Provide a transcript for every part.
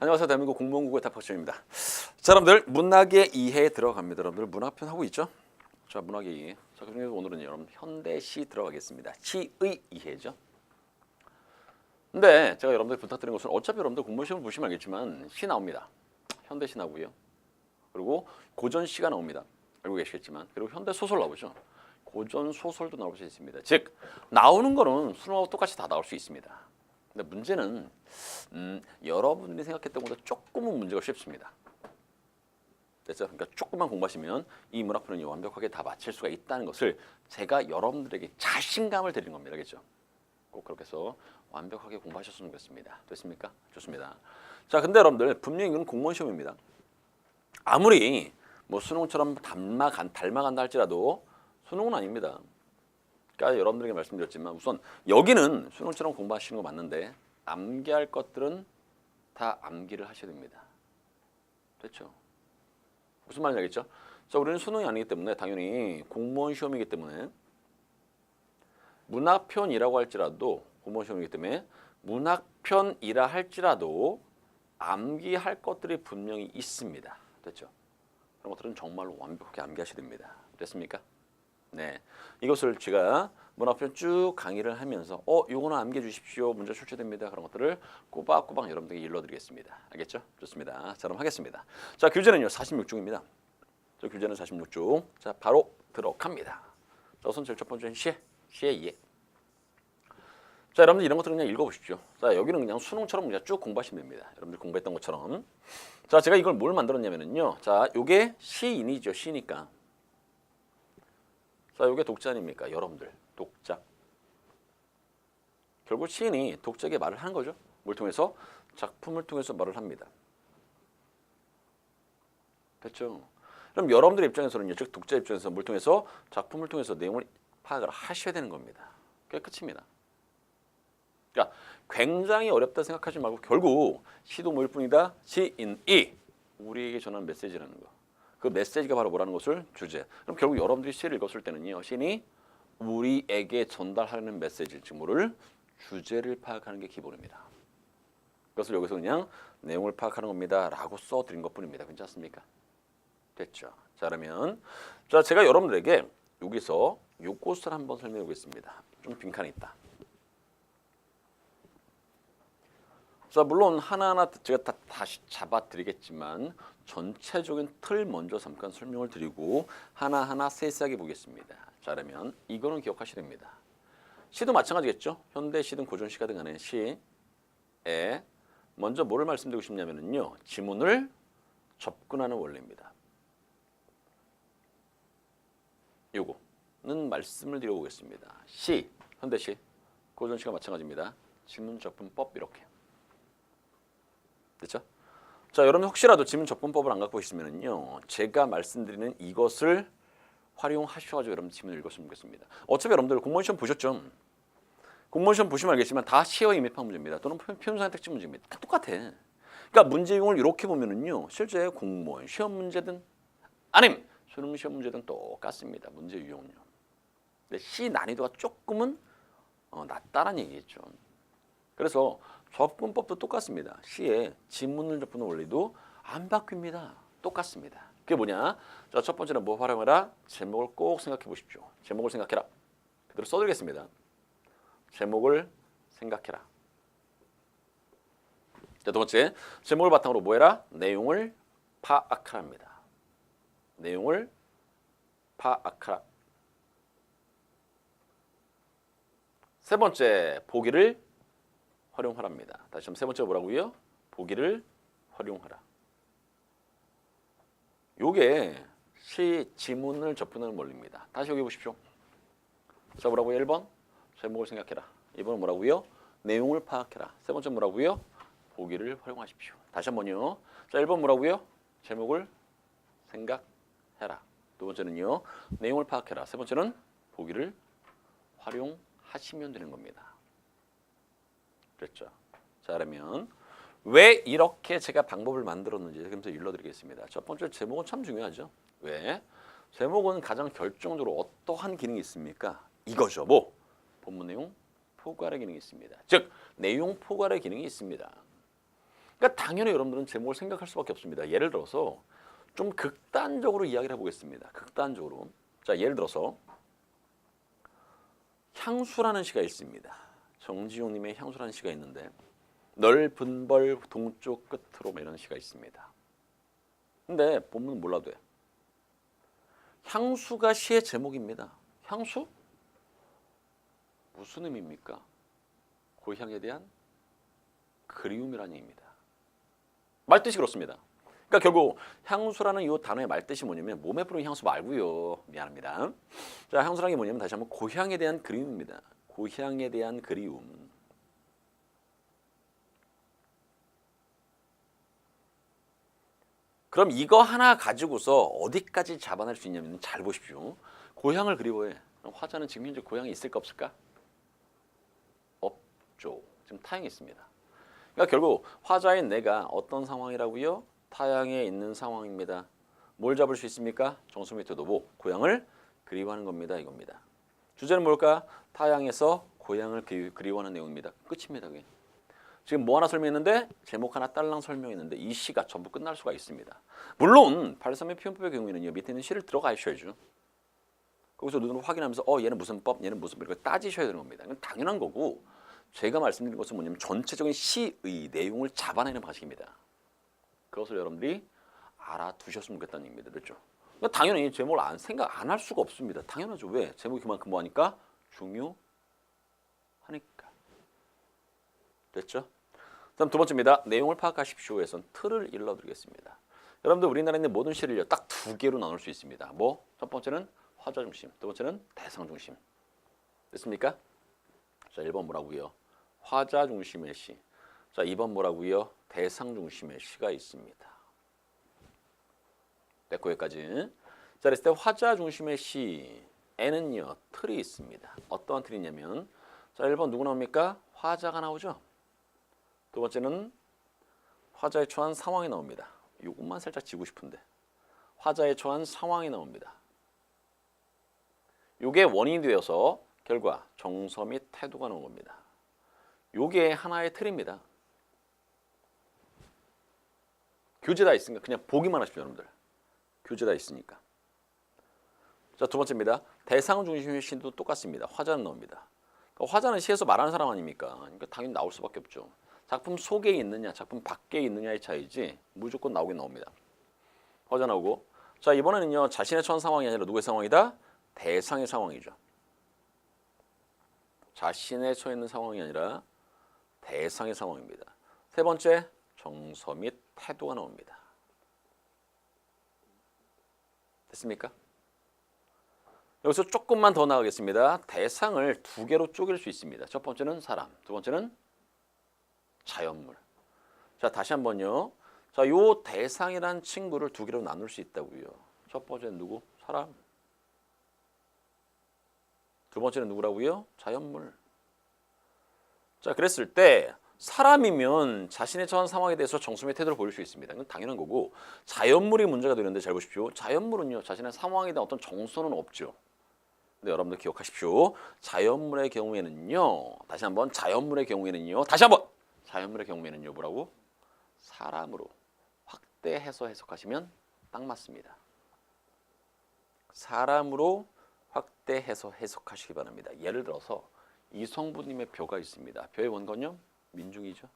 안녕하세요. 대한민국 공무원국의 탑박션입니다. 자, 여러분들 문학의 이해에 들어갑니다. 여러분들 문학편 하고 있죠? 자, 문학의 이해. 자, 그중에서 오늘은 여러분 현대시 들어가겠습니다. 시의 이해죠. 근데 제가 여러분들 부탁드린 것은 어차피 여러분들 공무원 시험을 보시면 알겠지만 시 나옵니다. 현대시 나오고요. 그리고 고전시가 나옵니다. 알고 계시겠지만 그리고 현대소설 나오죠. 고전 소설도 나올 수 있습니다. 즉 나오는 거는 수능하고 똑같이 다 나올 수 있습니다. 근데 문제는 여러분들이 생각했던 것보다 조금은 문제가 쉽습니다. 됐죠? 그러니까 조금만 공부하시면 이 문학표는 완벽하게 다 맞힐 수가 있다는 것을 제가 여러분들에게 자신감을 드리는 겁니다. 알겠죠? 꼭 그렇게 해서 완벽하게 공부하셨으면 좋겠습니다. 됐습니까? 좋습니다. 자, 근데 여러분들 분명히 이건 공무원 시험입니다. 아무리 뭐 수능처럼 닮아간다 할지라도 수능은 아닙니다. 그러니까 여러분들에게 말씀드렸지만 우선 여기는 수능처럼 공부하시는 거 맞는데 암기할 것들은 다 암기를 하셔야 됩니다. 됐죠? 무슨 말인지 알겠죠? 자, 우리는 수능이 아니기 때문에 당연히 공무원 시험이기 때문에 문학편이라고 할지라도 공무원 시험이기 때문에 문학편이라 할지라도 암기할 것들이 분명히 있습니다. 됐죠? 그런 것들은 정말로 완벽하게 암기하셔야 됩니다. 됐습니까? 네, 이것을 제가 문학편 쭉 강의를 하면서 요거는 암기해 주십시오. 문제 출제됩니다. 그런 것들을 꼬박꼬박 여러분들에게 일러드리겠습니다. 알겠죠? 좋습니다. 자, 그럼 하겠습니다. 자, 교재는요 46중입니다. 저 교재는 46중. 자, 바로 들어갑니다. 자, 우선 제일 첫 번째는 시의 이해. 자, 여러분들 이런 것들 그냥 읽어보십시오. 자, 여기는 그냥 수능처럼 그냥 쭉 공부하시면 됩니다. 여러분들 공부했던 것처럼. 자, 제가 이걸 뭘 만들었냐면요. 자, 요게 시인이죠. 시니까. 자, 요게 독자 아닙니까? 여러분들 독자. 결국 시인이 독자에게 말을 하는 거죠. 뭘 통해서? 작품을 통해서 말을 합니다. 됐죠? 그럼 여러분들 입장에서는요, 즉 독자 입장에서 뭘 통해서? 작품을 통해서 내용을 파악을 하셔야 되는 겁니다. 그게 끝입니다. 그러니까 굉장히 어렵다 생각하지 말고 결국 시도 뭐일 뿐이다. 시인이 우리에게 전하는 메시지라는 거. 그 메시지가 바로 뭐라는 것을 주제. 그럼 결국 여러분들이 시를 읽었을 때는요. 시인이 우리에게 전달하려는 메시지, 즉 뭐를 주제를 파악하는 게 기본입니다. 그것을 여기서 그냥 내용을 파악하는 겁니다. 라고 써드린 것뿐입니다. 괜찮습니까? 됐죠? 자, 그러면 자, 제가 여러분들에게 여기서 요것을 한번 설명해 보겠습니다. 좀 빈칸이 있다. 자, 물론 하나하나 제가 다시 잡아드리겠지만 전체적인 틀 먼저 잠깐 설명을 드리고 하나하나 세세하게 보겠습니다. 자, 그러면 이거는 기억하셔야 됩니다. 시도 마찬가지겠죠. 현대시든 고전시가 든 간에 시에 먼저 뭐를 말씀드리고 싶냐면요. 지문을 접근하는 원리입니다. 요거는 말씀을 드려보겠습니다. 시, 현대시, 고전시가 마찬가지입니다. 지문 접근법 이렇게. 됐죠? 자, 여러분 혹시라도 지문 접근법을 안 갖고 있으면요, 제가 말씀드리는 이것을 활용하셔가지고 여러분 지문을 읽었으면 좋겠습니다. 어차피 여러분들 공무원 시험 보셨죠? 공무원 시험 보시면 알겠지만 다 시와 임입학 문제입니다. 또는 표현상 택지 문제입니다. 다 똑같아. 그러니까 문제 유형을 이렇게 보면은요, 실제 공무원 시험 문제든 아님 수능 시험 문제든 똑같습니다. 문제 유형은요. 근데 시 난이도가 조금은 낮다라는 얘기겠죠. 그래서 접근법도 똑같습니다. 시에 지문을 접근하는 원리도 안 바뀝니다. 똑같습니다. 그게 뭐냐? 자, 첫 번째는 뭐 활용해라? 제목을 꼭 생각해 보십시오. 제목을 생각해라. 그대로 써드리겠습니다. 제목을 생각해라. 자, 두 번째, 제목을 바탕으로 뭐 해라? 내용을 파악하랍니다. 내용을 파악하라. 세 번째, 보기를 활용하랍니다. 다시 한번 세 번째 뭐라고요? 보기를 활용하라. 요게 시 지문을 접근하는 원리입니다. 다시 여기 보십시오. 자, 뭐라고요? 1번 제목을 생각해라. 2번은 뭐라고요? 내용을 파악해라. 세 번째 뭐라고요? 보기를 활용하십시오. 다시 한번요. 자, 1번 뭐라고요? 제목을 생각해라. 두 번째는요. 내용을 파악해라. 세 번째는 보기를 활용하시면 되는 겁니다. 그랬죠. 자, 그러면 왜 이렇게 제가 방법을 만들었는지 지금부터 일러드리겠습니다. 첫 번째, 제목은 참 중요하죠. 왜? 제목은 가장 결정적으로 어떠한 기능이 있습니까? 이거죠. 뭐? 본문 내용 포괄의 기능이 있습니다. 즉, 내용 포괄의 기능이 있습니다. 그러니까 당연히 여러분들은 제목을 생각할 수밖에 없습니다. 예를 들어서 좀 극단적으로 이야기를 해보겠습니다. 극단적으로. 자, 예를 들어서 향수라는 시가 있습니다. 정지용님의 향수라는 시가 있는데 넓은 벌 동쪽 끝으로 이런 시가 있습니다. 근데 본문은 몰라도 돼. 향수가 시의 제목입니다. 향수? 무슨 의미입니까? 고향에 대한 그리움이라는 얘기입니다. 말뜻이 그렇습니다. 그러니까 결국 향수라는 이 단어의 말뜻이 뭐냐면 몸에 뿌리는 향수 말고요. 미안합니다. 자, 향수라는 게 뭐냐면 다시 한번 고향에 대한 그리움입니다. 고향에 대한 그리움. 그럼 이거 하나 가지고서 어디까지 잡아낼 수 있냐면 잘 보십시오. 고향을 그리워해. 그럼 화자는 지금 현재 고향에 있을까 없을까? 없죠. 지금 타향에 있습니다. 그러니까 결국 화자인 내가 어떤 상황이라고요? 타향에 있는 상황입니다. 뭘 잡을 수 있습니까? 정수 밑에 도보, 고향을 그리워하는 겁니다. 이겁니다. 주제는 뭘까? 타향에서 고향을 그리워하는 내용입니다. 끝입니다. 그게. 지금 뭐 하나 설명했는데 제목 하나 딸랑 설명했는데 이 시가 전부 끝날 수가 있습니다. 물론 8.3의 표현법의 경우에는요. 밑에 있는 시를 들어가셔야죠. 거기서 눈으로 확인하면서 얘는 무슨 법, 얘는 무슨 법 이렇게 따지셔야 되는 겁니다. 이건 당연한 거고 제가 말씀드린 것은 뭐냐면 전체적인 시의 내용을 잡아내는 방식입니다. 그것을 여러분들이 알아두셨으면 좋겠다는 얘기입니다. 그렇죠? 그러니까 당연히 제목을 생각 안 할 수가 없습니다. 당연하죠. 왜? 제목이 그만큼 뭐하니까? 중요하니까. 됐죠? 다음 두 번째입니다. 내용을 파악하십시오에선 틀을 일러드리겠습니다. 여러분들 우리나라에 있는 모든 시를 딱 두 개로 나눌 수 있습니다. 뭐? 첫 번째는 화자 중심, 두 번째는 대상 중심. 됐습니까? 자, 1번 뭐라고요? 화자 중심의 시. 자, 2번 뭐라고요? 대상 중심의 시가 있습니다. 됐고 여기까지. 자, 그랬을 때 화자 중심의 시에는요. 틀이 있습니다. 어떠한 틀이냐면 자, 1번 누구 나옵니까? 화자가 나오죠. 두 번째는 화자에 처한 상황이 나옵니다. 이것만 살짝 지고 싶은데 화자에 처한 상황이 나옵니다. 이게 원인이 되어서 결과 정서 및 태도가 나온 겁니다. 이게 하나의 틀입니다. 교재 다 있으니까 그냥 보기만 하십시오. 여러분들. 교재 다 있으니까. 자, 두 번째입니다. 대상 중심의 시도 똑같습니다. 화자는 나옵니다. 그러니까 화자는 시에서 말하는 사람 아닙니까? 그러니까 당연히 나올 수밖에 없죠. 작품 속에 있느냐 작품 밖에 있느냐의 차이지 무조건 나오긴 나옵니다. 화자 나오고 자, 이번에는요. 자신의 처한 상황이 아니라 누구의 상황이다? 대상의 상황이죠. 자신의 처해 있는 상황이 아니라 대상의 상황입니다. 세 번째, 정서 및 태도가 나옵니다. 됐습니까? 여기서 조금만 더 나가겠습니다. 대상을 두 개로 쪼갤 수 있습니다. 첫 번째는 사람, 두 번째는 자연물. 자, 다시 한번요. 자, 요 대상이란 친구를 두 개로 나눌 수 있다고요. 첫 번째는 누구? 사람. 두 번째는 누구라고요? 자연물. 자, 그랬을 때 사람이면 자신의 처한 상황에 대해서 정서 및 태도를 보일 수 있습니다. 이건 당연한 거고 자연물이 문제가 되는데 잘 보십시오. 자연물은요. 자신의 상황에 대한 어떤 정서는 없죠. 근데 여러분들 기억하십시오. 자연물의 경우에는요. 다시 한번 자연물의 경우에는요. 다시 한번 자연물의 경우에는요. 뭐라고? 사람으로 확대해서 해석하시면 딱 맞습니다. 사람으로 확대해서 해석하시기 바랍니다. 예를 들어서 이성부님의 벼가 있습니다. 벼의 원건요? 민중이죠.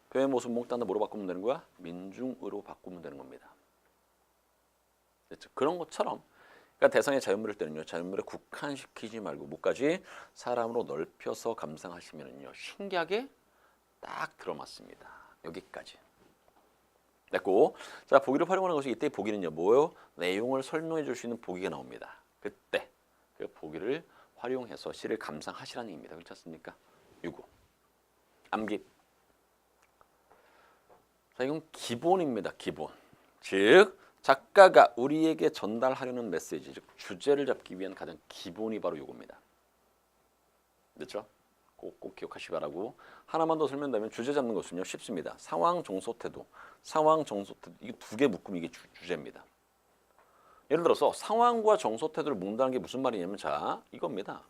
벼의 모습 목단도 뭐로 바꾸면 되는 거야? 민중으로 바꾸면 되는 겁니다. 그렇죠? 그런 것처럼 그러니까 대상의 자연물일 때는요. 자연물에 국한시키지 말고 뭐까지 사람으로 넓혀서 감상하시면요. 신기하게 딱 들어맞습니다. 여기까지. 됐고 자, 보기를 활용하는 것이 이때 보기는요. 뭐예요? 내용을 설명해 줄 수 있는 보기가 나옵니다. 그때 그 보기를 활용해서 시를 감상하시라는 얘기입니다. 그렇지 않습니까? 요거 암기. 자, 이건 기본입니다. 기본. 즉 작가가 우리에게 전달하려는 메시지, 즉 주제를 잡기 위한 가장 기본이 바로 요겁니다. 됐죠? 꼭 기억하시기 바라고. 하나만 더 설명드리면 주제 잡는 것은요 쉽습니다. 상황, 정서, 태도. 상황, 정서, 태도. 이게 두 개 묶으면 이게 주제입니다. 예를 들어서 상황과 정서, 태도를 묶는다는 게 무슨 말이냐면 자, 이겁니다.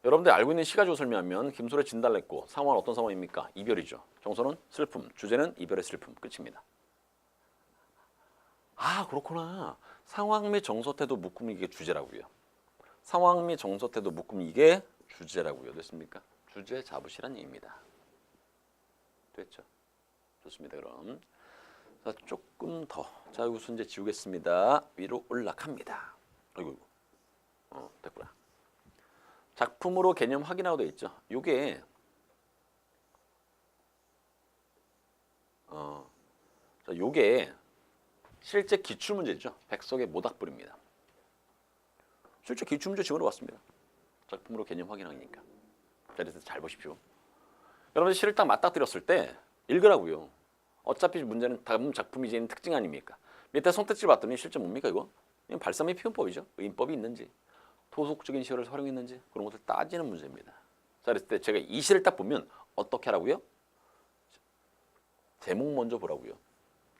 여러분들 알고 있는 시 가지고 설명하면 김소래 진달래꽃 상황은 어떤 상황입니까? 이별이죠. 정서는 슬픔, 주제는 이별의 슬픔. 끝입니다. 아 그렇구나. 상황 및 정서 태도 묶음 이게 주제라고요. 상황 및 정서 태도 묶음 이게 주제라고요. 됐습니까? 주제 잡으시란 얘기입니다. 됐죠? 좋습니다. 그럼 자 조금 더. 자 여기 순제 지우겠습니다. 위로 올라갑니다. 아이고 됐구나. 작품으로 개념 확인하고 되어 있죠. 요게 자 요게 실제 기출문제죠. 백석의 모닥불입니다. 실제 기출문제 지원해 왔습니다. 작품으로 개념 확인하니까. 자, 그래서 잘 보십시오. 여러분들 시를 딱 맞닥뜨렸을 때 읽으라고요. 어차피 문제는 다음 작품이 지닌 특징 아닙니까? 밑에 선택지를 봤더니 실제 뭡니까 이거? 이건 발사미 표현법이죠. 의인법이 있는지, 토속적인 시어를 활용했는지 그런 것들 따지는 문제입니다. 자, 그랬을 때 제가 이 시를 딱 보면 어떻게 하라고요? 제목 먼저 보라고요.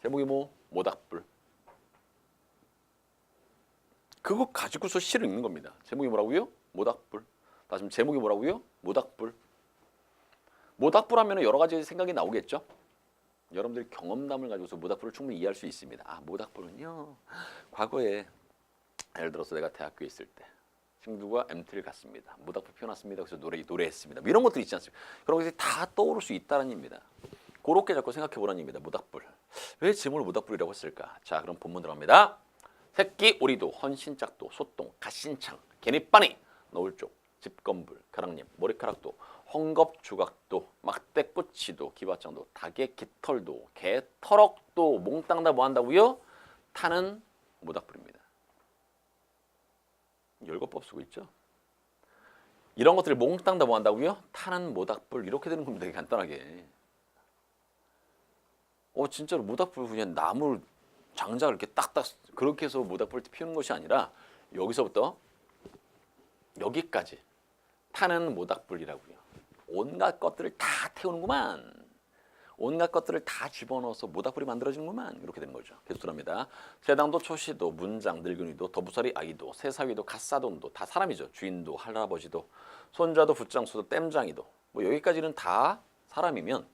제목이 뭐? 모닥불. 그거 가지고서 시를 읽는 겁니다. 제목이 뭐라고요? 모닥불. 다시 제목이 뭐라고요? 모닥불. 모닥불 하면 여러 가지 생각이 나오겠죠? 여러분들이 경험담을 가지고서 모닥불을 충분히 이해할 수 있습니다. 아, 모닥불은요. 과거에 예를 들어서 내가 대학교에 있을 때 친구가 MT를 갔습니다. 모닥불 피워놨습니다. 그래서 노래했습니다. 뭐 이런 것들이 있지 않습니까? 그런 것들이 다 떠오를 수 있다는 얘기입니다. 그렇게 자꾸 생각해 보라는 얘기입니다. 모닥불. 왜 제목을 모닥불이라고 했을까? 자, 그럼 본문 들어갑니다. 새끼 오리도 헌신짝도 소똥 갓신창 개니빠니 너울쪽 집건불 가랑잎 머리카락도 헝겊주각도 막대꼬치도 기바장도 닭의 깃털도 개터럭도 몽땅 다 뭐한다고요? 타는 모닥불입니다. 열거법 쓰고 있죠. 이런 것들을 몽땅 다 뭐한다고요? 타는 모닥불 이렇게 되는 겁니다. 되게 간단하게. 진짜로 모닥불 그냥 나무를 장작을 이렇게 딱딱 그렇게 해서 모닥불을 피우는 것이 아니라 여기서부터 여기까지 타는 모닥불이라고요. 온갖 것들을 다 태우는구만. 온갖 것들을 다 집어넣어서 모닥불이 만들어지는구만. 이렇게 되는 거죠. 계속합니다. 세당도 초시도 문장 늙은이도 더부살이 아이도 세사위도 갓사돈도 다 사람이죠. 주인도 할아버지도 손자도 붓장수도 땜장이도 뭐 여기까지는 다 사람이면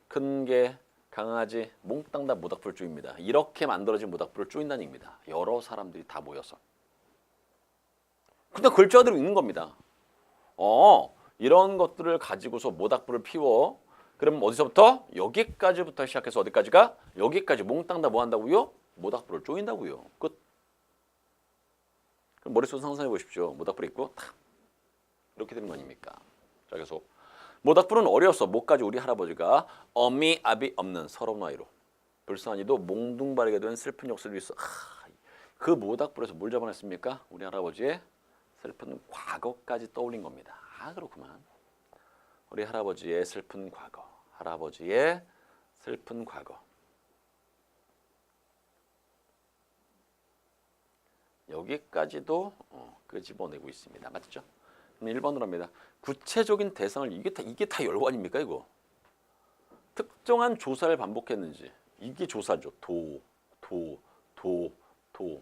큰 개 강아지 몽땅 다 모닥불 쪼입니다. 이렇게 만들어진 모닥불을 쪼인다는 얘기입니다. 여러 사람들이 다 모여서. 근데 글자대로 읽는 겁니다. 이런 것들을 가지고서 모닥불을 피워. 그럼 어디서부터? 여기까지부터 시작해서 어디까지가? 여기까지 몽땅 다 뭐 한다고요? 모닥불을 쪼인다고요. 끝. 그럼 머릿속에 상상해 보십시오. 모닥불 있고 탁 이렇게 되는 거 아닙니까? 자, 계속. 모닥불은 어려서 목까지 우리 할아버지가 어미 아비 없는 서러운 아이로 불쌍하니도 몽둥바르게 된 슬픈 역사를 위해서 그 모닥불에서 뭘 잡아냈습니까? 우리 할아버지의 슬픈 과거까지 떠올린 겁니다. 아 그렇구만. 우리 할아버지의 슬픈 과거. 할아버지의 슬픈 과거. 여기까지도 끄집어내고 있습니다. 맞죠? 1번으로 합니다. 구체적인 대상을 이게 다 열거 아닙니까 이거? 특정한 조사를 반복했는지 이게 조사죠.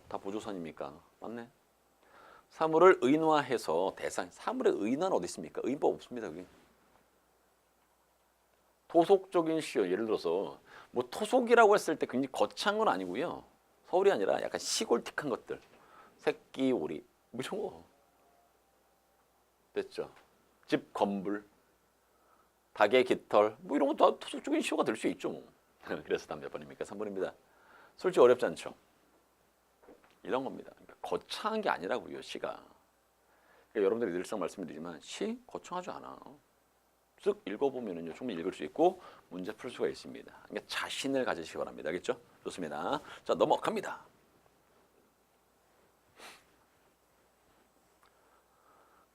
다 보조사 아닙니까? 맞네. 사물을 의인화해서 대상 사물의 의인화는 어디 있습니까? 의인법 없습니다. 여기. 토속적인 시어 예를 들어서 뭐 토속이라고 했을 때 굉장히 거창한 건 아니고요. 서울이 아니라 약간 시골틱한 것들. 새끼 오리 뭐 이런 거. 됐죠. 집 건불, 닭의 깃털, 뭐 이런 것도 다 토속적인 시어가 될 수 있죠. 뭐. 그래서 다음 몇 번입니까? 3번입니다. 솔직히 어렵지 않죠. 이런 겁니다. 그러니까 거창한 게 아니라고요. 시가. 그러니까 여러분들이 늘상 말씀드리지만 시 거창하지 않아. 쓱 읽어보면은요 충분히 읽을 수 있고 문제 풀 수가 있습니다. 그러니까 자신을 가지시기 바랍니다. 알겠죠? 좋습니다. 자 넘어갑니다.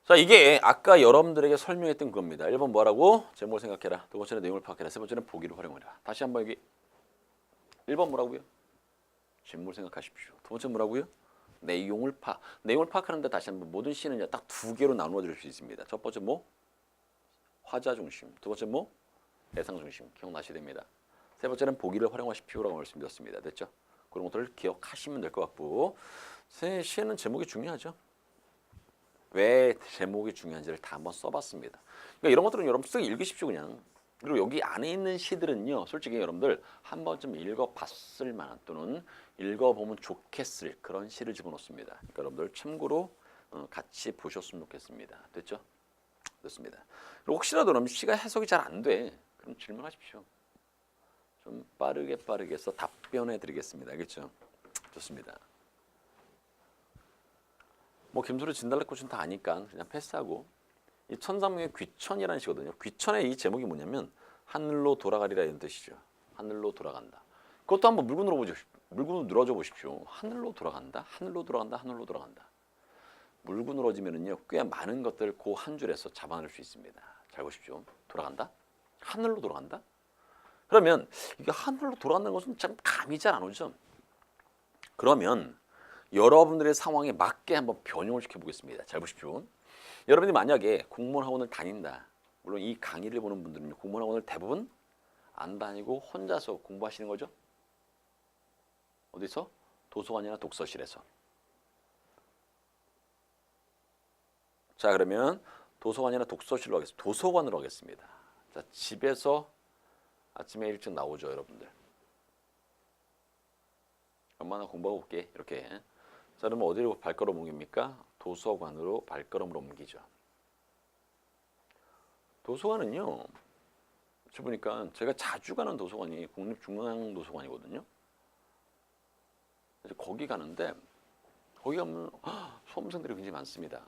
자 이게 아까 여러분들에게 설명했던 겁니다. 1번 뭐라고? 제목을 생각해라. 두 번째는 내용을 파악해라. 세 번째는 보기를 활용해라. 다시 한번 여기 1번 뭐라고요? 제목을 생각하십시오. 두 번째 뭐라고요? 내용을 파악하는데 다시 한번 모든 시는 딱 두 개로 나누어 드릴 수 있습니다. 첫 번째 뭐? 화자 중심. 두 번째 뭐? 대상 중심. 기억나셔야 됩니다. 세 번째는 보기를 활용하십시오라고 말씀드렸습니다. 됐죠? 그런 것들을 기억하시면 될 것 같고 시는 제목이 중요하죠. 왜 제목이 중요한지를 다 한번 써봤습니다. 그러니까 이런 것들은 여러분 쓱 읽으십시오 그냥. 그리고 여기 안에 있는 시들은요, 솔직히 여러분들 한 번쯤 읽어봤을 만한 또는 읽어보면 좋겠을 그런 시를 집어넣습니다. 그러니까 여러분들 참고로 같이 보셨으면 좋겠습니다. 됐죠? 됐습니다. 그리고 혹시라도 그럼 시가 해석이 잘 안 돼, 그럼 질문하십시오. 좀 빠르게 해서 답변해 드리겠습니다. 알겠죠? 좋습니다. 뭐 김소리 진달래꽃은 다 아니까 그냥 패스하고, 이 천상명의 귀천이라는 시거든요. 귀천의 이 제목이 뭐냐면 하늘로 돌아가리라 이런 뜻이죠. 하늘로 돌아간다. 그것도 한번 물고 늘어져 보십시오. 하늘로 돌아간다. 하늘로 돌아간다. 하늘로 돌아간다. 물고 늘어지면은요, 꽤 많은 것들을 그 한 줄에서 잡아낼 수 있습니다. 잘 보십시오. 돌아간다. 하늘로 돌아간다. 그러면 이게 하늘로 돌아간다는 것은 참 감이 잘 안 오죠. 그러면 여러분들의 상황에 맞게 한번 변형을 시켜보겠습니다. 잘 보십시오. 여러분이 만약에 공무원 학원을 다닌다. 물론 이 강의를 보는 분들은 공무원 학원을 대부분 안 다니고 혼자서 공부하시는 거죠. 어디서? 도서관이나 독서실에서. 자, 그러면 도서관이나 독서실로 하겠습니다. 도서관으로 하겠습니다. 자, 집에서 아침에 일찍 나오죠, 여러분들. 엄마나 공부하고 올게, 이렇게. 자, 그러면 어디로 발걸음 옮깁니까? 도서관으로 발걸음을 옮기죠. 도서관은요, 저 보니까 제가 자주 가는 도서관이 국립중앙도서관이거든요. 그래서 거기 가는데, 거기 가면 수험생들이 굉장히 많습니다.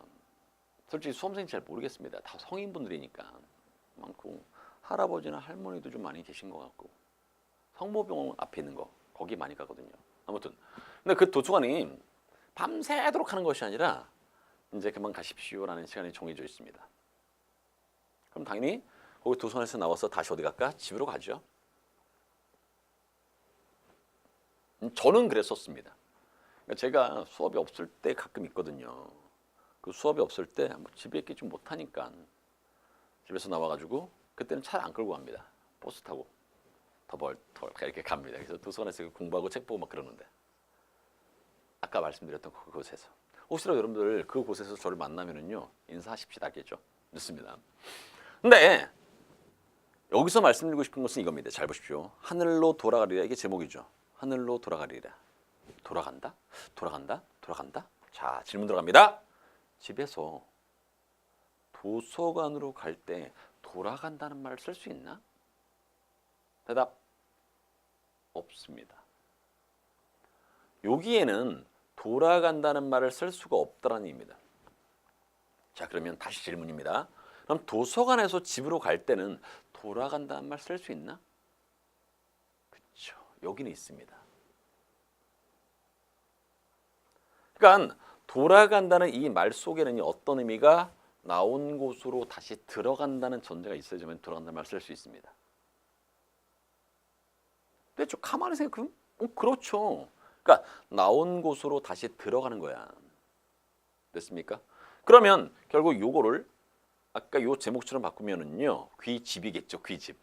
솔직히 수험생이 잘 모르겠습니다. 다 성인분들이니까 많고, 할아버지나 할머니도 좀 많이 계신 것 같고, 성모병원 앞에 있는 거 거기 많이 가거든요. 아무튼 근데 그 도서관이 밤새도록 하는 것이 아니라 이제 그만 가십시오라는 시간이 정해져 있습니다. 그럼 당연히 거기 도서관에서 나와서 다시 어디 갈까? 집으로 가죠. 저는 그랬었습니다. 그러니까 제가 수업이 없을 때 가끔 있거든요. 그 수업이 없을 때 뭐 집에 있기 좀 못하니까 집에서 나와가지고 그때는 차를 안 끌고 갑니다. 버스 타고 더벌 이렇게 갑니다. 그래서 도서관에서 공부하고 책 보고 막 그러는데, 아까 말씀드렸던 그곳에서 혹시라도 여러분들 그곳에서 저를 만나면은요, 인사하십시다. 알겠죠? 좋습니다. 근데 여기서 말씀드리고 싶은 것은 이겁니다. 잘 보십시오. 하늘로 돌아가리라, 이게 제목이죠. 하늘로 돌아가리라. 돌아간다? 돌아간다? 돌아간다? 자, 질문 들어갑니다. 집에서 도서관으로 갈 때 돌아간다는 말을 쓸 수 있나? 대답 없습니다. 여기에는 돌아간다는 말을 쓸 수가 없다는 얘기입니다. 자, 그러면 다시 질문입니다. 그럼 도서관에서 집으로 갈 때는 돌아간다는 말 쓸 수 있나? 그렇죠. 여기는 있습니다. 그러니까 돌아간다는 이 말 속에는 어떤 의미가, 나온 곳으로 다시 들어간다는 전제가 있어야지만 돌아간다는 말을 쓸 수 있습니다. 근데 좀 가만히 생각하면 그렇죠. 그러니까 나온 곳으로 다시 들어가는 거야. 됐습니까? 그러면 결국 요거를 아까 요 제목처럼 바꾸면은요, 귀집이겠죠. 귀집.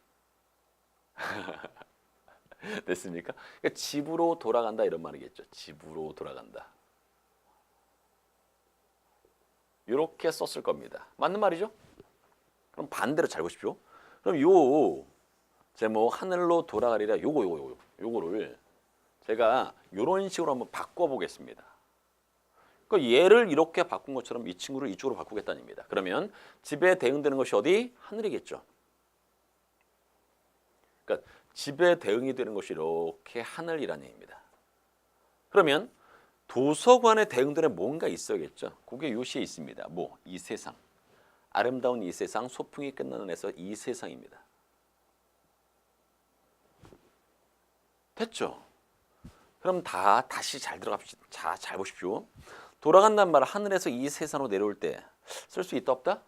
됐습니까? 그러니까 집으로 돌아간다 이런 말이겠죠. 집으로 돌아간다. 이렇게 썼을 겁니다. 맞는 말이죠? 그럼 반대로 잘 보십시오. 그럼 요 제목 하늘로 돌아가리라 요거를 제가 요런 식으로 한번 바꿔보겠습니다. 그 얘를 이렇게 바꾼 것처럼 이 친구를 이쪽으로 바꾸겠다는 얘기입니다. 그러면 집에 대응되는 것이 어디? 하늘이겠죠. 그러니까 집에 대응이 되는 것이 이렇게 하늘이라는 얘기입니다. 그러면 도서관에 대응되는 뭔가 있어야겠죠. 그게 요 시에 있습니다. 뭐? 이 세상. 아름다운 이 세상, 소풍이 끝나는 에서 이 세상입니다. 됐죠? 그럼 다시 잘 들어갑시다. 자, 잘 보십시오. 돌아간다는 말을 하늘에서 이 세상으로 내려올 때 쓸 수 있다 없다?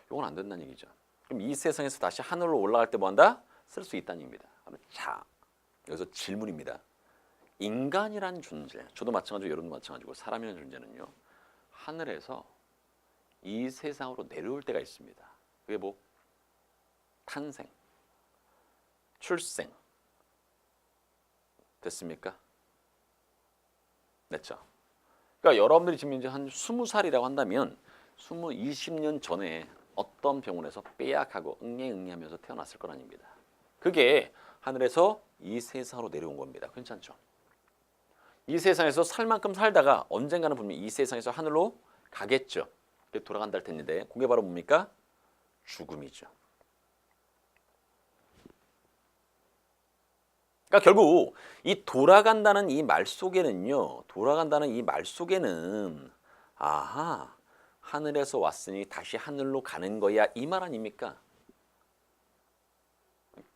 이건 안 된다는 얘기죠. 그럼 이 세상에서 다시 하늘로 올라갈 때 뭐 한다? 쓸 수 있다는 얘기입니다. 자, 여기서 질문입니다. 인간이란 존재, 저도 마찬가지고 여러분도 마찬가지고 사람이라는 존재는요, 하늘에서 이 세상으로 내려올 때가 있습니다. 그게 뭐? 탄생, 출생. 됐습니까? 됐죠? 그러니까 여러분들이 지금 이제 한 20살이라고 한다면 20, 20년 전에 어떤 병원에서 빼약하고 응애응애하면서 태어났을 건 아닙니다. 그게 하늘에서 이 세상으로 내려온 겁니다. 괜찮죠? 이 세상에서 살 만큼 살다가 언젠가는 분명히 이 세상에서 하늘로 가겠죠. 돌아간다 할 텐데 그게 바로 뭡니까? 죽음이죠. 그러니까 결국 이 돌아간다는 이 말 속에는요. 돌아간다는 이 말 속에는 아하 하늘에서 왔으니 다시 하늘로 가는 거야 이 말 아닙니까?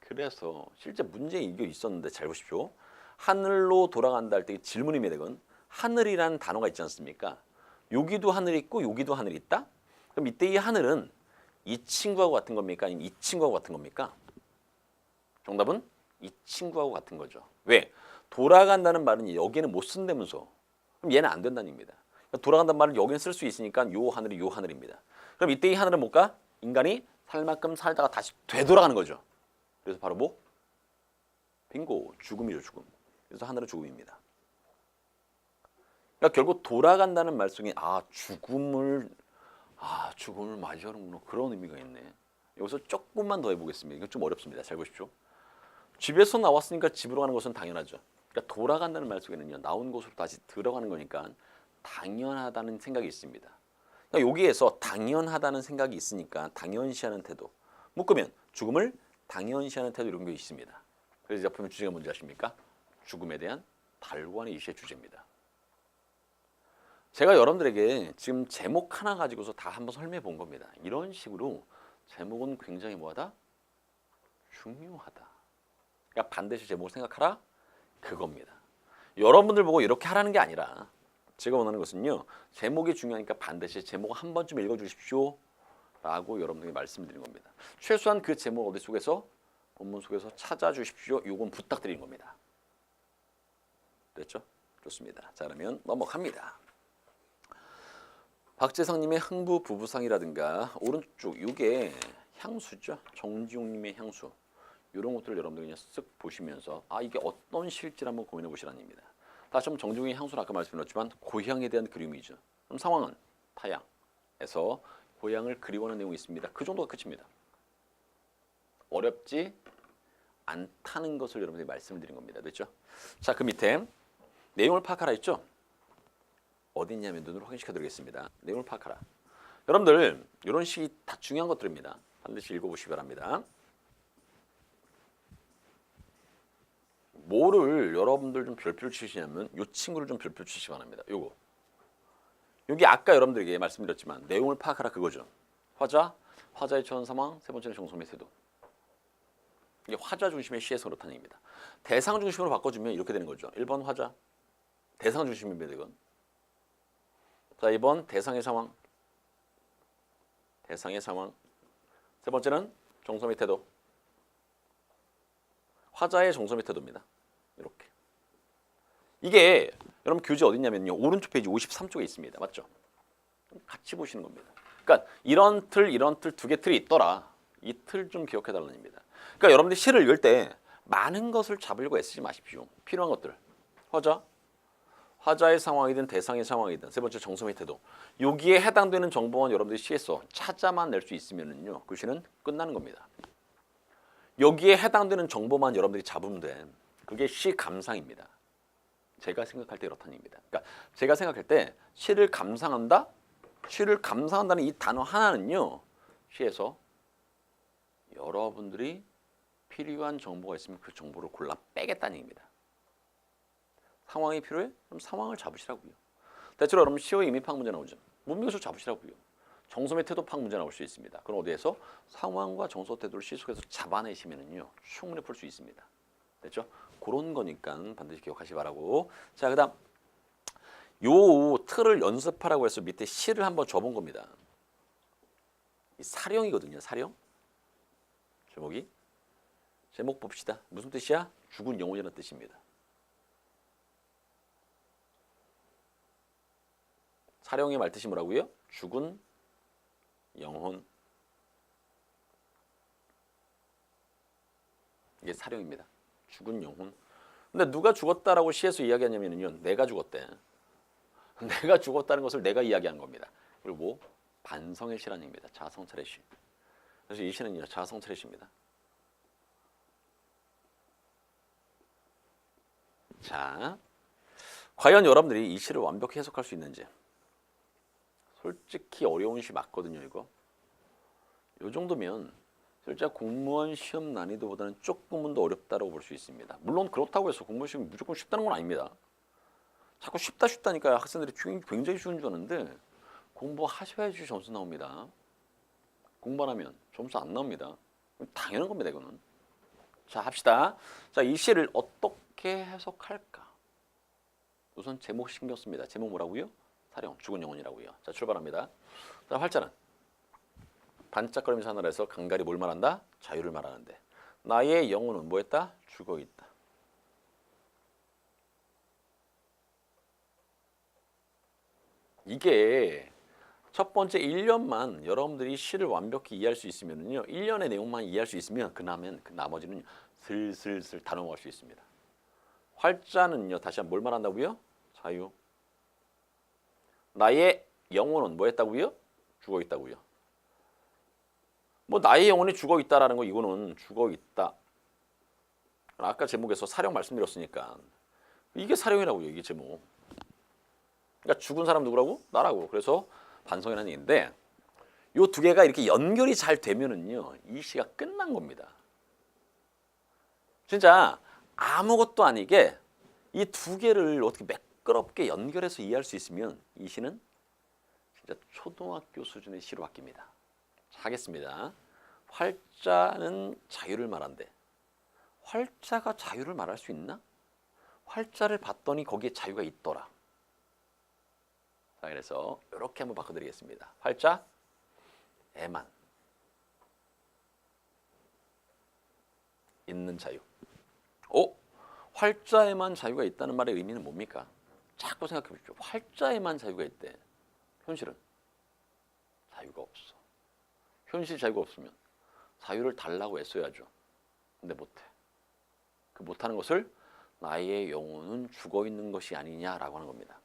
그래서 실제 문제 이게 있었는데 잘 보십시오. 하늘로 돌아간다 할 때 질문입니다. 이건 하늘이라는 단어가 있지 않습니까? 여기도 하늘이 있고 여기도 하늘이 있다? 그럼 이때 이 하늘은 이 친구하고 같은 겁니까? 아니면 이 친구하고 같은 겁니까? 정답은 이 친구하고 같은 거죠. 왜? 돌아간다는 말은 여기에는 못 쓴다면서. 그럼 얘는 안 된다는 얘기입니다. 돌아간다는 말을 여기는 쓸 수 있으니까 요 하늘이 요 하늘입니다. 그럼 이때 이 하늘은 뭘까? 인간이 살 만큼 살다가 다시 되돌아가는 거죠. 그래서 바로 뭐? 빙고 죽음이죠. 죽음. 그래서 하늘은 죽음입니다. 그러니까 결국 돌아간다는 말 속에 죽음을 맞이하는구나 그런 의미가 있네. 여기서 조금만 더 해보겠습니다. 이거 좀 어렵습니다. 잘 보십시오. 집에서 나왔으니까 집으로 가는 것은 당연하죠. 그러니까 돌아간다는 말 속에는요. 나온 곳으로 다시 들어가는 거니까 당연하다는 생각이 있습니다. 그러니까 여기에서 당연하다는 생각이 있으니까 당연시하는 태도. 묶으면 죽음을 당연시하는 태도 이런 게 있습니다. 그래서 이 작품의 주제가 뭔지 아십니까? 죽음에 대한 달관의 이시의 주제입니다. 제가 여러분들에게 지금 제목 하나 가지고서 다 한번 설명해 본 겁니다. 이런 식으로 제목은 굉장히 뭐하다? 중요하다. 그러니까 반드시 제목을 생각하라 그겁니다. 여러분들 보고 이렇게 하라는 게 아니라 제가 원하는 것은요. 제목이 중요하니까 반드시 제목 한 번쯤 읽어주십시오 라고 여러분들에게 말씀드리는 겁니다. 최소한 그 제목 어디 속에서 본문 속에서 찾아주십시오. 이건 부탁드리는 겁니다. 됐죠? 좋습니다. 자 그러면 넘어갑니다. 박재성님의 흥부 부부상이라든가 오른쪽 이게 향수죠. 정지용님의 향수. 이런 것들을 여러분들이 그냥 쓱 보시면서 이게 어떤 실지를 한번 고민해 보시라는 얘기입니다. 다시 한번 정지용의 향수는 아까 말씀드렸지만 고향에 대한 그리움이죠. 그럼 상황은 타향에서 고향을 그리워하는 내용이 있습니다. 그 정도가 끝입니다. 어렵지 않다는 것을 여러분들이 말씀드린 겁니다. 됐죠? 자, 그 밑에 내용을 파악하라 했죠? 어디 있냐면 눈으로 확인시켜 드리겠습니다. 내용을 파악하라. 여러분들 이런 식이 다 중요한 것들입니다. 반드시 읽어보시기 바랍니다. 뭐를 여러분들 좀 별표를 치시냐면 이 친구를 좀 별표 치시기 바랍니다. 요거. 여기 아까 여러분들에게 말씀드렸지만 내용을 파악하라 그거죠. 화자의 처한 상황, 세 번째는 정성의 태도. 이게 화자 중심의 시에서 그렇다는 얘기입니다. 대상 중심으로 바꿔주면 이렇게 되는 거죠. 1번 화자, 대상 중심입니다. 이건. 자, 2번 대상의 상황, 세 번째는 정성의 태도. 화자의 정성의 태도입니다. 이렇게. 이게 여러분 교재 어디 있냐면요. 오른쪽 페이지 53쪽에 있습니다. 맞죠? 같이 보시는 겁니다. 그러니까 이런 틀 두 개 틀이 있더라. 이 틀 좀 기억해 달라는 얘기입니다. 그러니까 여러분들이 시를 읽을 때 많은 것을 잡으려고 애쓰지 마십시오. 필요한 것들. 화자의 상황이든 대상의 상황이든 세 번째 정성의 태도. 여기에 해당되는 정보만 여러분들이 시에서 찾아만 낼 수 있으면은요. 그 시는 끝나는 겁니다. 여기에 해당되는 정보만 여러분들이 잡으면 돼. 그게 시 감상입니다. 제가 생각할 때 이렇다는 얘기입니다. 그러니까 제가 생각할 때 시를 감상한다? 시를 감상한다는 이 단어 하나는요. 시에서 여러분들이 필요한 정보가 있으면 그 정보를 골라 빼겠다는 얘기입니다. 상황이 필요해? 그럼 상황을 잡으시라고요. 대체로 여러분 시의 의미 파악 문제 나오죠. 문맥에서 잡으시라고요. 정성의 태도 파악 문제 나올 수 있습니다. 그럼 어디에서 상황과 정서 태도를 시 속에서 잡아내시면은요 충분히 풀 수 있습니다. 됐죠? 그런 거니까 반드시 기억하시 바라고. 자, 그다음 요 틀을 연습하라고 해서 밑에 시를 한번 줘본 겁니다. 이 사령이거든요. 사령. 제목 봅시다. 무슨 뜻이야? 죽은 영혼이라는 뜻입니다. 사령의 말뜻이 뭐라고요? 죽은 영혼. 이게 사령입니다. 죽은 영혼. 근데 누가 죽었다라고 시에서 이야기하냐면요. 내가 죽었대. 내가 죽었다는 것을 내가 이야기한 겁니다. 그리고 반성의 시라는 얘기입니다. 자아성찰의 시. 그래서 이 시는요, 자아성찰의 시입니다. 자, 과연 여러분들이 이 시를 완벽히 해석할 수 있는지. 솔직히 어려운 시 맞거든요, 이거. 이 정도면 실제 공무원 시험 난이도보다는 조금은 더 어렵다고 볼 수 있습니다. 물론 그렇다고 해서 공무원 시험이 무조건 쉽다는 건 아닙니다. 자꾸 쉽다니까 학생들이 굉장히 쉬운 줄 아는데 공부하셔야지 점수 나옵니다. 공부 안 하면 점수 안 나옵니다. 당연한 겁니다, 이거는. 자, 합시다. 자, 이 시를 어떻게 해석할까? 우선 제목 신경 씁니다. 제목 뭐라고요? 사령, 죽은 영혼이라고요. 자, 출발합니다. 자, 활자는 반짝거리면서 하늘에서 간갈이 뭘 말한다? 자유를 말하는데 나의 영혼은 뭐했다? 죽어있다. 이게 첫 번째 1년만 여러분들이 시를 완벽히 이해할 수 있으면요, 1년의 내용만 이해할 수 있으면 그 나머지는 슬슬슬 다 넘어갈 수 있습니다. 활자는요, 다시 한번 뭘 말한다고요? 자유. 나의 영혼은 뭐 했다고요? 죽어 있다고요. 뭐 나의 영혼이 죽어 있다라는 거, 이거는 죽어 있다. 아까 제목에서 사령 말씀드렸으니까 이게 사령이라고요, 이게 제목. 그러니까 죽은 사람 누구라고? 나라고. 그래서 반성이라는 얘기인데 이 두 개가 이렇게 연결이 잘 되면은요, 이 시가 끝난 겁니다. 진짜 아무것도 아니게 이 두 개를 어떻게 매끄럽게 연결해서 이해할 수 있으면 이 시는 진짜 초등학교 수준의 시로 바뀝니다. 자, 하겠습니다. 활자는 자유를 말한대. 활자가 자유를 말할 수 있나? 활자를 봤더니 거기에 자유가 있더라. 자, 그래서 이렇게 한번 바꿔드리겠습니다. 활자, 에만 있는 자유. 활자에만 자유가 있다는 말의 의미는 뭡니까? 자꾸 생각해 보십시오. 활자에만 자유가 있대. 현실은 자유가 없어. 현실 자유가 없으면 자유를 달라고 애써야죠. 근데 못해. 그 못하는 것을 나의 영혼은 죽어 있는 것이 아니냐라고 하는 겁니다.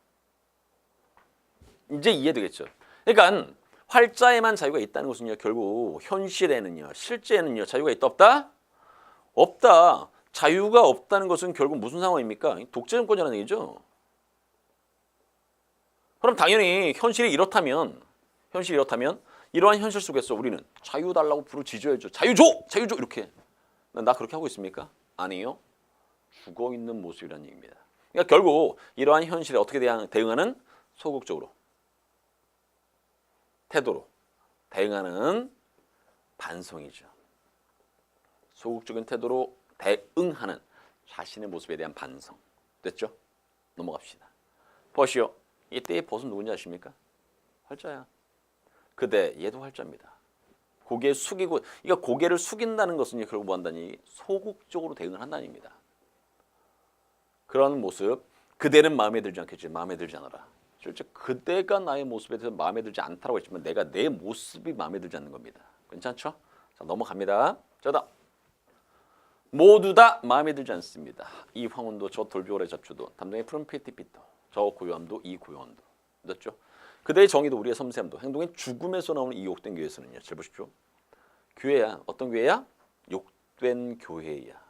이제 이해되겠죠? 그러니까 활자에만 자유가 있다는 것은요, 결국 현실에는요, 실제에는요, 자유가 있다 없다? 없다. 자유가 없다는 것은 결국 무슨 상황입니까? 독재 정권이라는 얘기죠. 그럼 당연히 현실이 이렇다면 이러한 현실 속에서 우리는 자유 달라고 부르짖어야죠. 자유 줘! 자유 줘! 이렇게. 나 그렇게 하고 있습니까? 아니요. 죽어 있는 모습이라는 얘기입니다. 그러니까 결국 이러한 현실에 어떻게 대응하는? 소극적으로, 태도로 대응하는 반성이죠. 소극적인 태도로 대응하는 자신의 모습에 대한 반성. 됐죠? 넘어갑시다. 보시오. 이때의 벗은 누군지 아십니까? 활자야. 그대, 얘도 활자입니다. 고개 숙이고, 그러니까 고개를 숙인다는 것은 결국 뭐 한다니? 소극적으로 대응을 한다는 얘기입니다. 그런 모습, 그대는 마음에 들지 않겠지. 마음에 들지 않아라. 실제 그대가 나의 모습에 대해서 마음에 들지 않다라고 했지만 내가 내 모습이 마음에 들지 않는 겁니다. 괜찮죠? 자, 넘어갑니다. 자, 다음. 모두 다 마음에 들지 않습니다. 이 황혼도 저 돌비오래 잡주도 담당의 푸른 피티피도 저 고요함도 이 고요함도. 됐죠? 그대의 정의도 우리의 섬세함도 행동의 죽음에서 나오는 이 욕된 교회에서는요. 잘 보십시오. 교회야. 어떤 교회야? 욕된 교회야.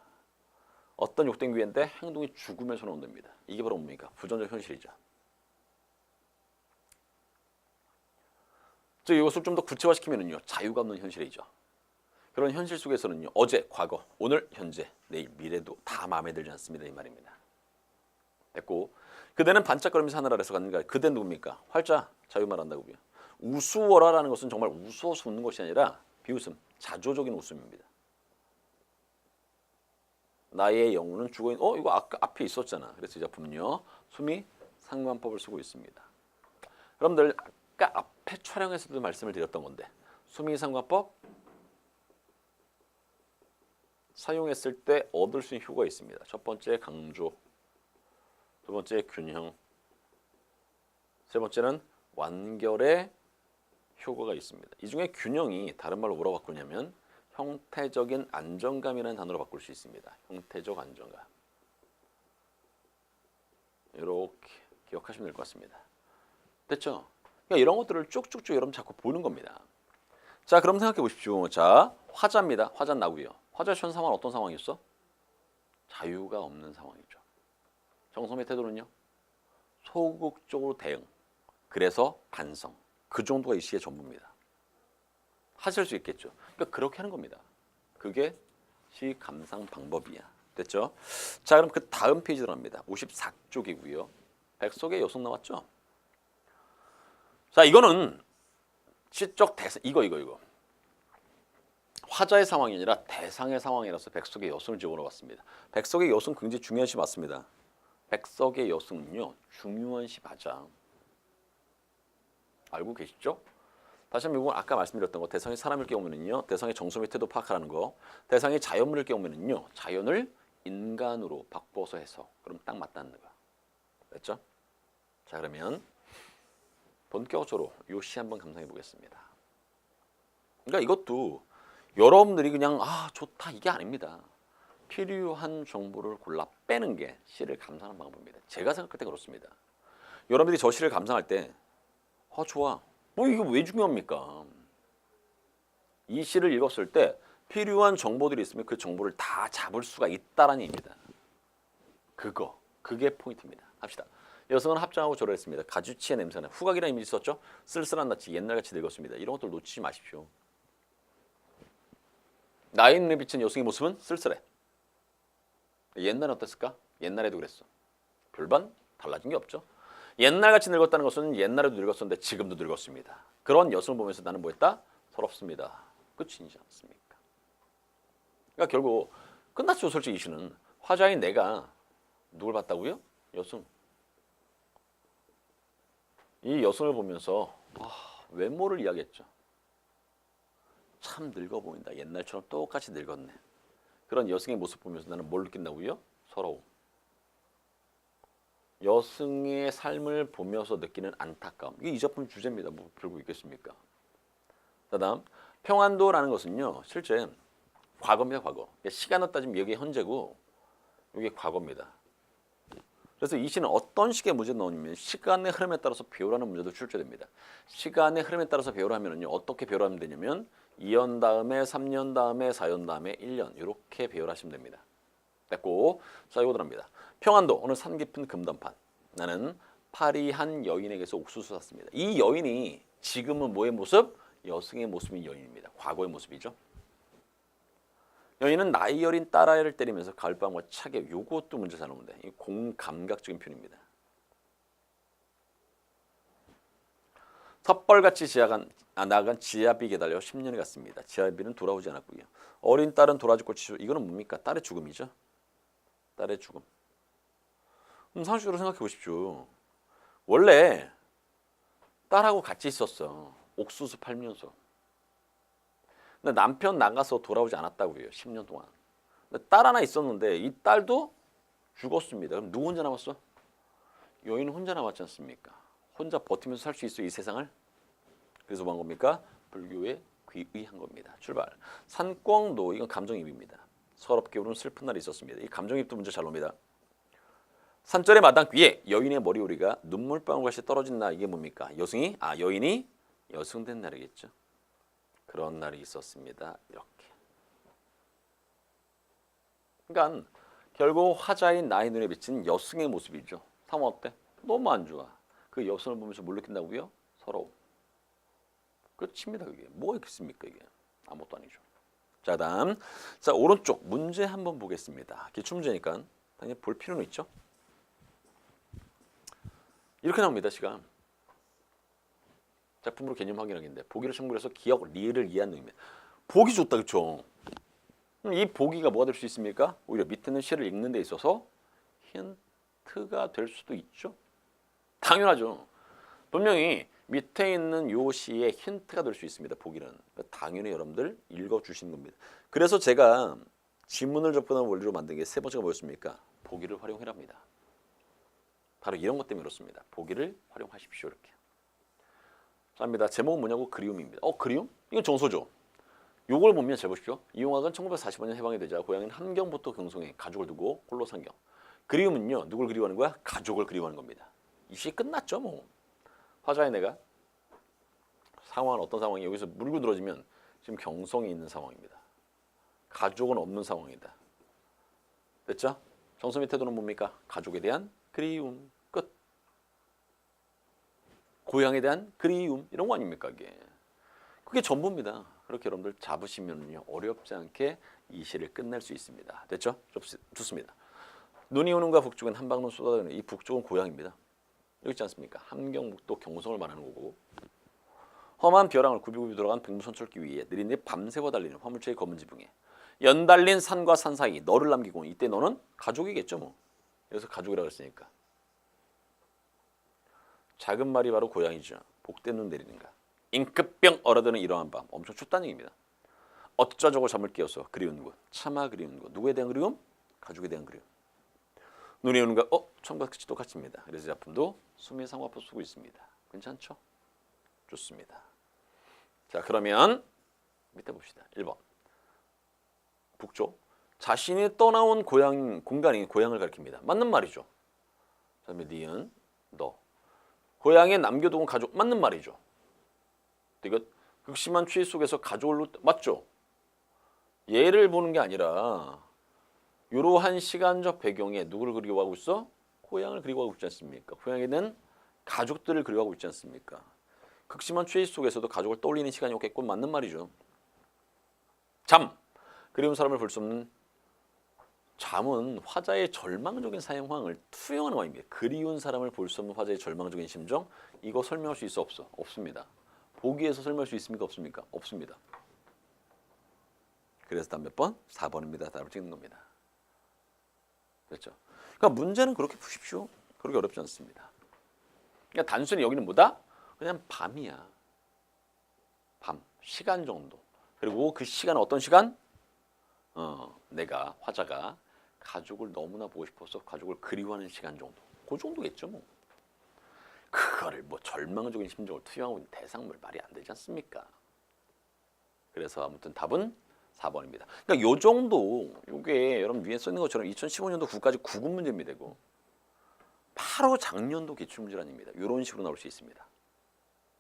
어떤 욕된 교회인데 행동이 죽음에서 나온답니다. 이게 바로 뭡니까? 부정적 현실이죠. 즉 이것을 좀 더 구체화시키면은요, 자유가 없는 현실이죠. 그런 현실 속에서는요, 어제, 과거, 오늘, 현재, 내일, 미래도 다 마음에 들지 않습니다. 이 말입니다. 됐고, 그대는 반짝거리면서 하늘 아래서 갔는가? 그대 누굽니까? 활자, 자유 말한다고요. 우스워라라는 것은 정말 우스워서 웃는 것이 아니라 비웃음, 자조적인 웃음입니다. 나의 영혼은 죽어있는, 이거 아까 앞에 있었잖아. 그래서 이 작품은요, 수미 상관법을 쓰고 있습니다. 여러분들 아까 앞에 촬영에서도 말씀을 드렸던 건데, 수미 상관법 사용했을 때 얻을 수 있는 효과가 있습니다. 첫 번째 강조, 두 번째 균형, 세 번째는 완결의 효과가 있습니다. 이 중에 균형이 다른 말로 뭐라고 바꾸냐면 형태적인 안정감이라는 단어로 바꿀 수 있습니다. 형태적 안정감. 이렇게 기억하시면 될 것 같습니다. 됐죠? 그러니까 이런 것들을 쭉쭉쭉 여러분 자꾸 보는 겁니다. 자, 그럼 생각해 보십시오. 자, 화자입니다. 화자 나고요. 화자 현 상황은 어떤 상황이었어? 자유가 없는 상황이죠. 정성의 태도는요? 소극적으로 대응. 그래서 반성. 그 정도가 이 시의 전부입니다. 하실 수 있겠죠. 그러니까 그렇게 하는 겁니다. 그게 시 감상 방법이야. 됐죠? 자, 그럼 그 다음 페이지 들어갑니다. 54쪽이고요. 백석의 여성 나왔죠? 자, 이거는 시적 대상 이거. 화자의 상황이 아니라 대상의 상황이라서 백석의 여성을 집어넣어봤습니다. 백석의 여성 굉장히 중요한 시 맞습니다. 백석의 여성은요 중요한 시 맞아. 알고 계시죠? 다시 한번 이건 아까 말씀드렸던 거 대상이 사람일 경우에는요 대상의 정서 및 태도 파악하라는 거, 대상이 자연물일 경우에는요 자연을 인간으로 바꿔서 해서 그럼 딱 맞다는 거. 됐죠? 자, 그러면 본격적으로 이 시 한번 감상해 보겠습니다. 그러니까 이것도 여러분들이 그냥 좋다 이게 아닙니다. 필요한 정보를 골라 빼는 게 시를 감상하는 방법입니다. 제가 생각할 때 그렇습니다. 여러분들이 저 시를 감상할 때 좋아. 뭐 이거 왜 중요합니까? 이 시를 읽었을 때 필요한 정보들이 있으면 그 정보를 다 잡을 수가 있다라는 얘기입니다. 그게 포인트입니다. 합시다. 여성은 합장하고 절호했습니다. 가주치의 냄새나 후각이라는 이미지 썼죠. 쓸쓸한 낯이 옛날같이 늙었습니다. 이런 것들 놓치지 마십시오. 나이를 비친 여성의 모습은 쓸쓸해. 옛날에 어땠을까? 옛날에도 그랬어. 별반 달라진 게 없죠. 옛날같이 늙었다는 것은 옛날에도 늙었었는데 지금도 늙었습니다. 그런 여성을 보면서 나는 뭐했다? 서럽습니다. 끝이지 않습니까? 그러니까 결국 끝났죠. 솔직히 이 시는. 화자인 내가 누굴 봤다고요? 여성. 이 여성을 보면서 외모를 이야기했죠. 참 늙어 보인다. 옛날처럼 똑같이 늙었네. 그런 여성의 모습 보면서 나는 뭘 느낀다고요? 서러움. 여성의 삶을 보면서 느끼는 안타까움. 이게 이 작품 주제입니다. 뭐 별거 있겠습니까? 다음 평안도라는 것은요. 실제 과거입니다. 과거. 시간으로 따지면 여기 현재고 이게 과거입니다. 그래서 이 시는 어떤 식의 문제를 넣으면 시간의 흐름에 따라서 배우라는 문제도 출제됩니다. 시간의 흐름에 따라서 배우라면요. 어떻게 배우하면 되냐면 2년 다음에 3년 다음에 4년 다음에 1년 이렇게 배열하시면 됩니다. 됐고, 자 이거 들어갑니다. 평안도 오늘 산 깊은 금단판. 나는 파리한 여인에게서 옥수수 샀습니다. 이 여인이 지금은 뭐의 모습? 여성의 모습인 여인입니다. 과거의 모습이죠. 여인은 나이 어린 딸아이를 때리면서 가을밤과 차게 요것도 문제 잘 나오는데 이 공감각적인 표현입니다. 섣벌같이 나간 지아비에게 달려 10년이 갔습니다. 지아비는 돌아오지 않았고요. 어린 딸은 도라지 꽃이 이거는 뭡니까? 딸의 죽음이죠. 딸의 죽음. 그럼 상식적으로 생각해 보십시오. 원래 딸하고 같이 있었어. 옥수수 팔면서. 근데 남편 나가서 돌아오지 않았다고요. 10년 동안. 근데 딸 하나 있었는데 이 딸도 죽었습니다. 그럼 누구 혼자 남았어? 여인은 혼자 남았지 않습니까? 혼자 버티면서 살 수 있어 이 세상을. 그래서 뭐 한 겁니까? 불교에 귀의한 겁니다. 출발. 산꿩도 이건 감정입입니다. 서럽게 울은 슬픈 날이 있었습니다. 이 감정입도 문제 잘 놉니다. 산절의 마당 위에 여인의 머리오리가 눈물방울같이 떨어진 날 이게 뭡니까? 여인이 여성된 날이겠죠. 그런 날이 있었습니다. 이렇게. 그러니까 결국 화자인 나의 눈에 비친 여성의 모습이죠. 상황 어때? 너무 안 좋아. 그 여성을 보면서 뭘 느낀다고요? 서러움. 끝입니다. 그게 뭐가 있겠습니까? 이게 아무것도 아니죠. 자, 다음 자 오른쪽 문제 한번 보겠습니다. 기출문제니까 당연히 볼 필요는 있죠. 이렇게 나옵니다. 시간. 작품으로 개념 확인하기인데 보기를 참고해서 기억, 리을을 이해한 의미입니다. 보기 좋다. 그렇죠? 이 보기가 뭐가 될 수 있습니까? 오히려 밑에 있는 시를 읽는 데 있어서 힌트가 될 수도 있죠. 당연하죠. 분명히 밑에 있는 요 시에 힌트가 될 수 있습니다. 보기는. 당연히 여러분들 읽어주시는 겁니다. 그래서 제가 지문을 접근하는 원리로 만든 게 세 번째가 뭐였습니까? 보기를 활용해랍니다. 바로 이런 것 때문에 그렇습니다. 보기를 활용하십시오. 이렇게. 자입니다. 제목은 뭐냐고? 그리움입니다. 그리움? 이건 정서죠. 요걸 보면 잘 보십시오. 이용학은 1945년 해방이 되자 고향인 함경부터 경성에 가족을 두고 홀로 상경. 그리움은요. 누굴 그리워하는 거야? 가족을 그리워하는 겁니다. 이 시 끝났죠. 뭐. 화자의 내가 상황은 어떤 상황이 여기서 물고 늘어지면 지금 경성이 있는 상황입니다. 가족은 없는 상황이다. 됐죠? 정서미 태도는 뭡니까? 가족에 대한 그리움. 끝. 고향에 대한 그리움. 이런 거 아닙니까? 이게. 그게 전부입니다. 그렇게 여러분들 잡으시면요 어렵지 않게 이 시를 끝낼 수 있습니다. 됐죠? 좋습니다. 눈이 오는가 북쪽은 한방눈 쏟아지는 이 북쪽은 고향입니다. 여기 있지 않습니까? 함경북도 경성을 말하는 거고 험한 벼랑을 굽이굽이 돌아간 백무선철길 위에 느린 내 밤새워 달리는 화물차의 검은 지붕에 연달린 산과 산 사이 너를 남기고 이때 너는 가족이겠죠 뭐. 여기서 가족이라고 했으니까. 작은 말이 바로 고향이죠. 복된 눈 내리는가. 잉크병 얼어드는 이러한 밤. 엄청 춥다는 얘기입니다. 어쩌저고 잠을 깨어서 그리운 곳. 차마 그리운 곳. 누구에 대한 그리움? 가족에 대한 그리움. 눈이 오는가? 처음과 끝이 똑같습니다. 그래서 작품도 수미상화법 쓰고 있습니다. 괜찮죠? 좋습니다. 자 그러면 밑에 봅시다. 1번. 북쪽. 자신이 떠나온 고향 공간이 고향을 가리킵니다. 맞는 말이죠. 그다음에 니은 너. 고향에 남겨둔 가족 맞는 말이죠. 이거 극심한 추위 속에서 가족을 맞죠. 얘를 보는 게 아니라 이러한 시간적 배경에 누구를 그리워하고 있어? 고향을 그리워하고 있지 않습니까? 고향에 있는 가족들을 그리워하고 있지 않습니까? 극심한 추위 속에서도 가족을 떠올리는 시간이 오겠군. 맞는 말이죠. 잠. 그리운 사람을 볼 수 없는 잠은 화자의 절망적인 사형황을 투영하는 와입니다. 그리운 사람을 볼 수 없는 화자의 절망적인 심정. 이거 설명할 수 있어 없어? 없습니다. 보기에서 설명할 수 있습니까? 없습니까? 없습니다. 그래서 다음 몇 번? 4번입니다. 답을 찍는 겁니다. 그렇죠? 그러니까 문제는 그렇게 푸십시오. 그렇게 어렵지 않습니다. 그러니까 단순히 여기는 뭐다? 그냥 밤이야. 밤. 시간 정도. 그리고 그 시간은 어떤 시간? 내가 화자가 가족을 너무나 보고 싶어서 가족을 그리워하는 시간 정도. 그 정도겠죠 뭐. 그거를 뭐 절망적인 심정을 투영하고 있는 대상물 말이 안 되지 않습니까? 그래서 아무튼 답은 4번입니다. 그러니까 요 정도 요게 여러분 위에 써 있는 것처럼 2015년도 9까지 9급 문제입니다. 이거. 바로 작년도 기출문제란입니다. 이런 식으로 나올 수 있습니다.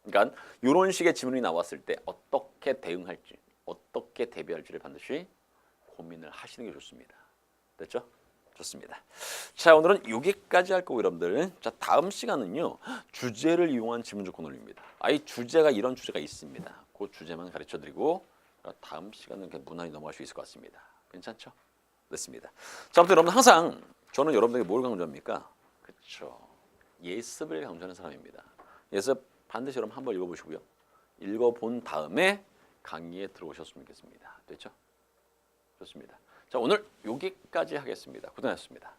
그러니까 이런 식의 지문이 나왔을 때 어떻게 대응할지, 어떻게 대비할지를 반드시 고민을 하시는 게 좋습니다. 됐죠? 좋습니다. 자 오늘은 여기까지 할 거고 여러분들 자 다음 시간은요 주제를 이용한 지문적 코너입니다. 이 주제가 이런 주제가 있습니다. 그 주제만 가르쳐드리고 다음 시간은 그냥 무난히 넘어갈 수 있을 것 같습니다. 괜찮죠? 됐습니다. 자 아무튼 여러분 항상 저는 여러분들에게 뭘 강조합니까? 그렇죠. 예습을 강조하는 사람입니다. 예습 반드시 여러분 한번 읽어보시고요. 읽어본 다음에 강의에 들어오셨으면 좋겠습니다. 됐죠? 좋습니다. 자 오늘 여기까지 하겠습니다. 고생하셨습니다.